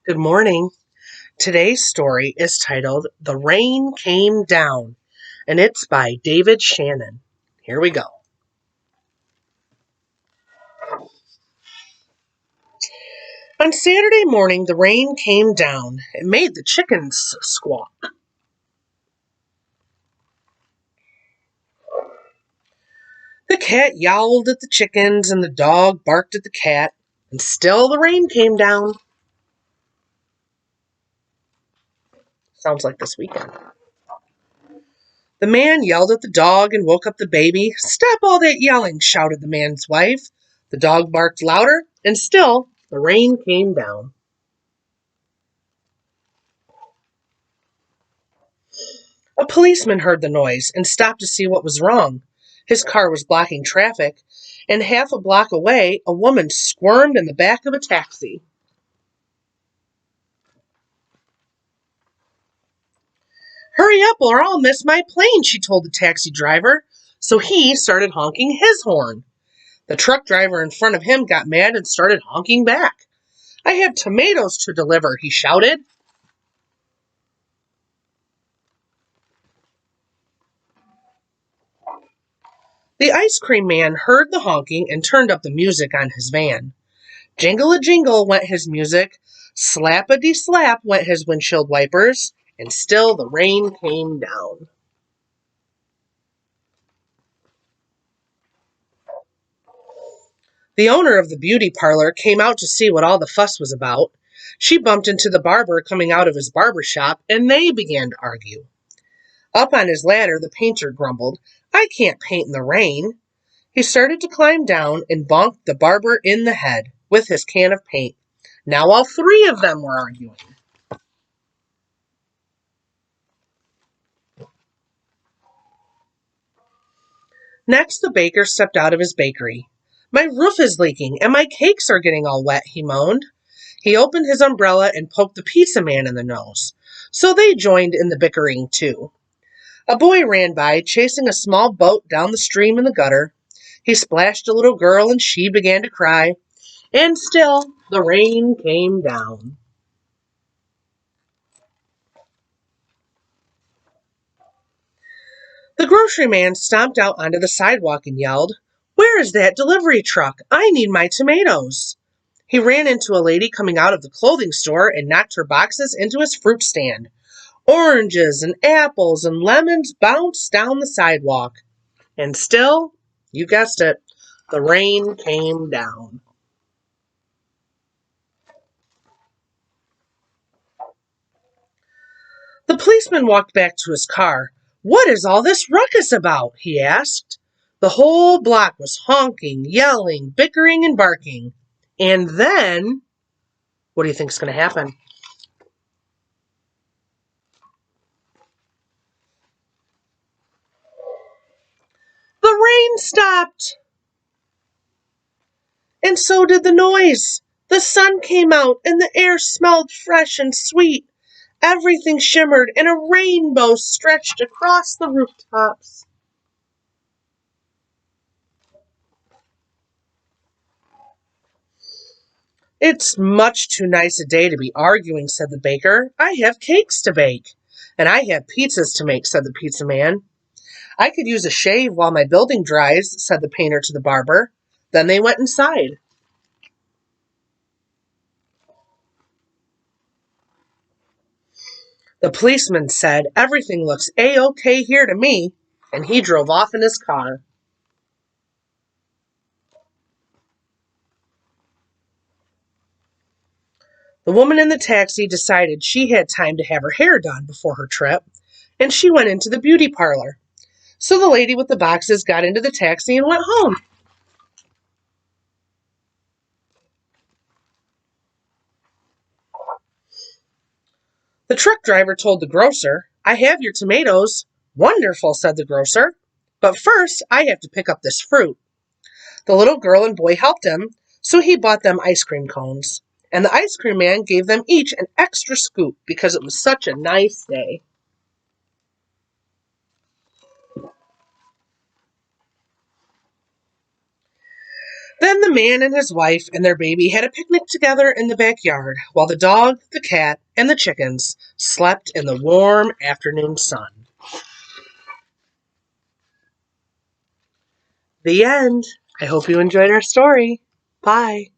Good morning. Today's story is titled The Rain Came Down, and it's by David Shannon. Here we go. On Saturday morning, the rain came down. It made the chickens squawk. The cat yowled at the chickens, and the dog barked at the cat, and still the rain came down. Sounds like this weekend. The man yelled at the dog and woke up the baby. "Stop all that yelling," shouted the man's wife. The dog barked louder, and still the rain came down. A policeman heard the noise and stopped to see what was wrong. His car was blocking traffic, and half a block away, a woman squirmed in the back of a taxi. "Hurry up or I'll miss my plane," she told the taxi driver. So he started honking his horn. The truck driver in front of him got mad and started honking back. "I have tomatoes to deliver," he shouted. The ice cream man heard the honking and turned up the music on his van. Jingle-a-jingle went his music, slap-a-dee-slap went his windshield wipers, and still the rain came down. The owner of the beauty parlor came out to see what all the fuss was about. She bumped into the barber coming out of his barber shop, and they began to argue. Up on his ladder, the painter grumbled, "I can't paint in the rain." He started to climb down and bonked the barber in the head with his can of paint. Now all three of them were arguing. Next, the baker stepped out of his bakery. "My roof is leaking and my cakes are getting all wet," he moaned. He opened his umbrella and poked the pizza man in the nose. So they joined in the bickering too. A boy ran by, chasing a small boat down the stream in the gutter. He splashed a little girl and she began to cry. And still the rain came down. The grocery man stomped out onto the sidewalk and yelled, "Where is that delivery truck? I need my tomatoes." He ran into a lady coming out of the clothing store and knocked her boxes into his fruit stand. Oranges and apples and lemons bounced down the sidewalk. And still, you guessed it, the rain came down. The policeman walked back to his car. "What is all this ruckus about?" he asked. The whole block was honking, yelling, bickering, and barking. And then, what do you think is going to happen? The rain stopped. And so did the noise. The sun came out, and the air smelled fresh and sweet. Everything shimmered, and a rainbow stretched across the rooftops. "It's much too nice a day to be arguing," said the baker. "I have cakes to bake." "And I have pizzas to make," said the pizza man. "I could use a shave while my building dries," said the painter to the barber. Then they went inside. The policeman said, "Everything looks A-OK here to me," and he drove off in his car. The woman in the taxi decided she had time to have her hair done before her trip, and she went into the beauty parlor. So the lady with the boxes got into the taxi and went home. The truck driver told the grocer, "I have your tomatoes." "Wonderful," said the grocer. "But first, I have to pick up this fruit." The little girl and boy helped him, so he bought them ice cream cones. And the ice cream man gave them each an extra scoop because it was such a nice day. Then the man and his wife and their baby had a picnic together in the backyard while the dog, the cat, and the chickens slept in the warm afternoon sun. The end. I hope you enjoyed our story. Bye.